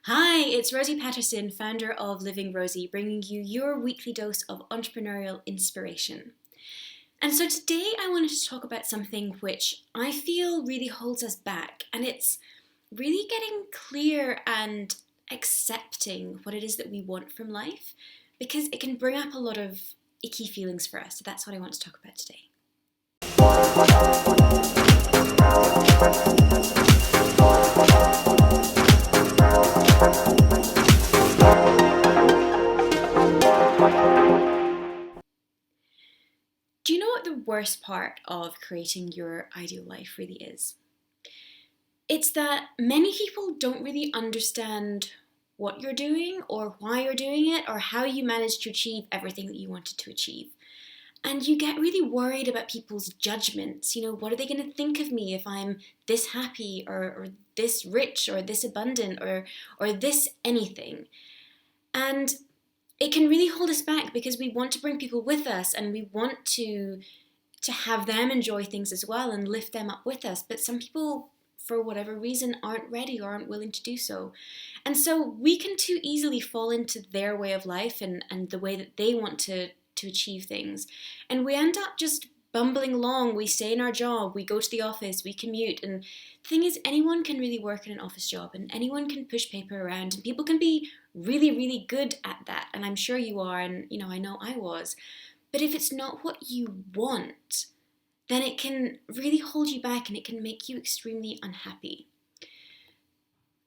Hi, it's Rosie Patterson, founder of Living Rosie, bringing you your weekly dose of entrepreneurial inspiration. And so today I wanted to talk about something which I feel really holds us back, and it's really getting clear and accepting what it is that we want from life, because it can bring up a lot of icky feelings for us. So that's what I want to talk about today. Do you know what the worst part of creating your ideal life really is? It's that many people don't really understand what you're doing or why you're doing it or how you managed to achieve everything that you wanted to achieve. And you get really worried about people's judgments. What are they going to think of me if I'm this happy or this rich or this abundant or this anything? And it can really hold us back because we want to bring people with us and we want to have them enjoy things as well and lift them up with us. But some people, for whatever reason, aren't ready or aren't willing to do so. And so we can too easily fall into their way of life and the way that they want to achieve things. And we end up just bumbling along. We stay in our job, we go to the office, we commute. And the thing is, anyone can really work in an office job and anyone can push paper around and people can be really, really good at that. And I'm sure you are, and I know I was. But if it's not what you want, then it can really hold you back and it can make you extremely unhappy.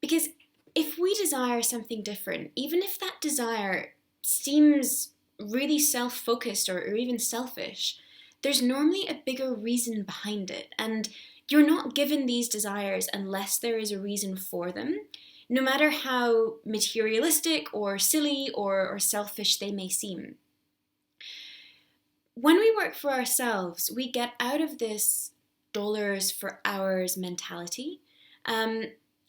Because if we desire something different, even if that desire seems really self-focused or even selfish, there's normally a bigger reason behind it. And you're not given these desires unless there is a reason for them, no matter how materialistic or silly or selfish they may seem. When we work for ourselves, we get out of this dollars for hours mentality.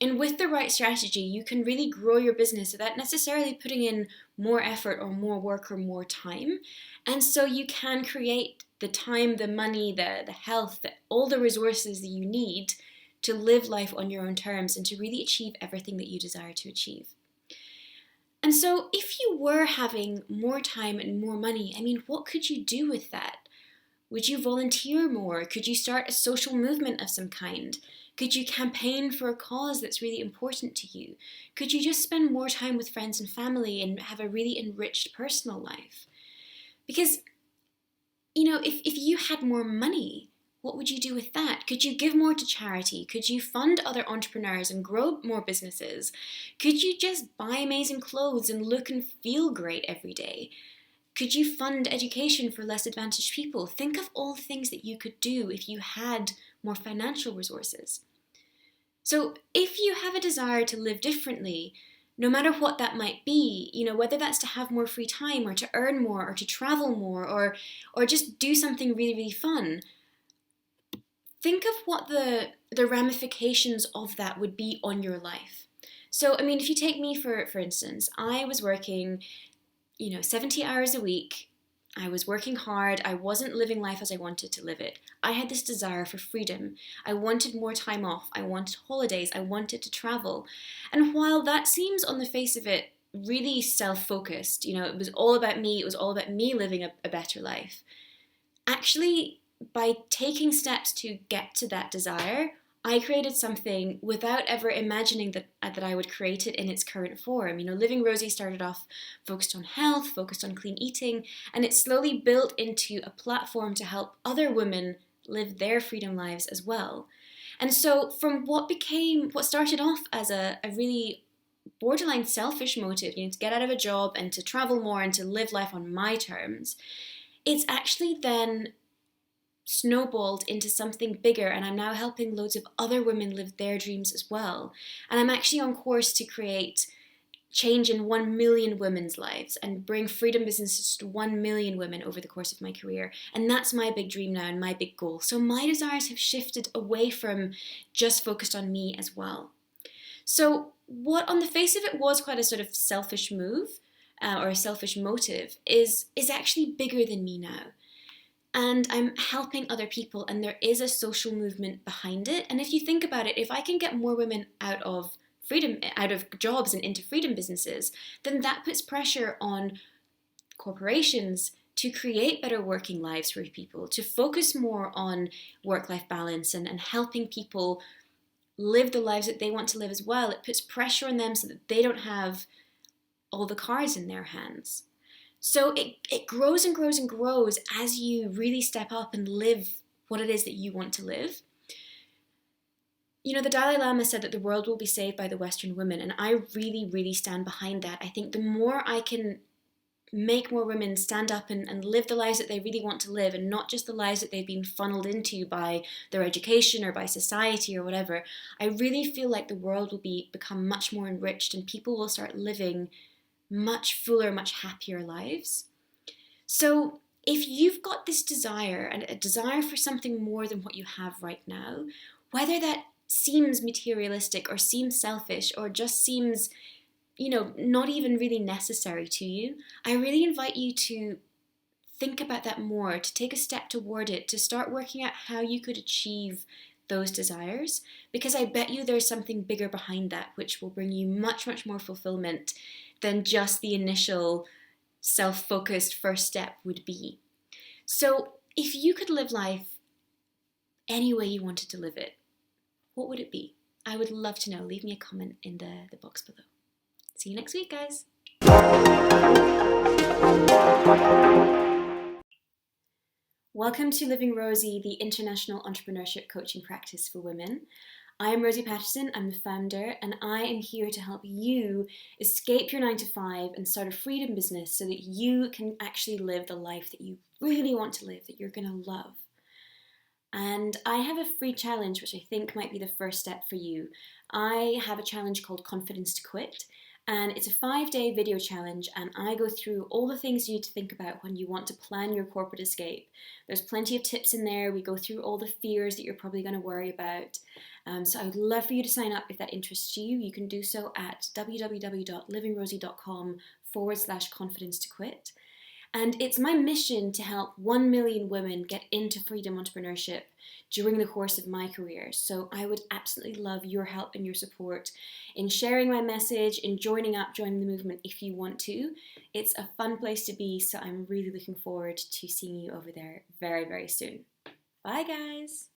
And with the right strategy, you can really grow your business without necessarily putting in more effort or more work or more time. And so you can create the time, the money, the health, all the resources that you need to live life on your own terms and to really achieve everything that you desire to achieve. And so if you were having more time and more money, what could you do with that? Would you volunteer more? Could you start a social movement of some kind? Could you campaign for a cause that's really important to you? Could you just spend more time with friends and family and have a really enriched personal life? Because, if you had more money, what would you do with that? Could you give more to charity? Could you fund other entrepreneurs and grow more businesses? Could you just buy amazing clothes and look and feel great every day? Could you fund education for less advantaged people? Think of all the things that you could do if you had more financial resources. So if you have a desire to live differently, no matter what that might be, whether that's to have more free time or to earn more or to travel more or just do something really, really fun, think of what the ramifications of that would be on your life. So, if you take me for instance, I was working 70 hours a week. I was working hard. I wasn't living life as I wanted to live it. I had this desire for freedom. I wanted more time off. I wanted holidays. I wanted to travel. And while that seems on the face of it really self-focused, it was all about me. It was all about me living a better life. Actually, by taking steps to get to that desire, I created something without ever imagining that I would create it in its current form. Living Rosie started off focused on health, focused on clean eating, and it slowly built into a platform to help other women live their freedom lives as well. And so from what started off as a really borderline selfish motive, to get out of a job and to travel more and to live life on my terms, it's actually then snowballed into something bigger, and I'm now helping loads of other women live their dreams as well. And I'm actually on course to create change in 1 million women's lives and bring freedom businesses to 1 million women over the course of my career. And that's my big dream now and my big goal. So my desires have shifted away from just focused on me as well. So what on the face of it was quite a sort of selfish move or a selfish motive is actually bigger than me now. And I'm helping other people, and there is a social movement behind it. And if you think about it, if I can get more women out of jobs and into freedom businesses, then that puts pressure on corporations to create better working lives for people, to focus more on work-life balance and helping people live the lives that they want to live as well. It puts pressure on them so that they don't have all the cards in their hands. So it grows and grows and grows as you really step up and live what it is that you want to live. You know, the Dalai Lama said that the world will be saved by the Western women, and I really, really stand behind that. I think the more I can make more women stand up and live the lives that they really want to live, and not just the lives that they've been funneled into by their education or by society or whatever, I really feel like the world will become much more enriched and people will start living much fuller, much happier lives. So if you've got this desire and a desire for something more than what you have right now, whether that seems materialistic or seems selfish or just seems, not even really necessary to you, I really invite you to think about that more, to take a step toward it, to start working out how you could achieve those desires, because I bet you there's something bigger behind that which will bring you much, much more fulfillment than just the initial self-focused first step would be. So if you could live life any way you wanted to live it, what would it be? I would love to know. Leave me a comment in the box below. See you next week, guys. Welcome to Living Rosie, the international entrepreneurship coaching practice for women. I am Rosie Patterson, I'm the founder, and I am here to help you escape your 9-to-5 and start a freedom business so that you can actually live the life that you really want to live, that you're going to love. And I have a free challenge which I think might be the first step for you. I have a challenge called Confidence to Quit, and it's a 5-day video challenge, and I go through all the things you need to think about when you want to plan your corporate escape. There's plenty of tips in there. We go through all the fears that you're probably going to worry about. So I would love for you to sign up if that interests you. You can do so at www.livingrosie.com/confidence to quit. And it's my mission to help 1 million women get into freedom entrepreneurship during the course of my career. So I would absolutely love your help and your support in sharing my message, in joining the movement if you want to. It's a fun place to be, so I'm really looking forward to seeing you over there very, very soon. Bye, guys.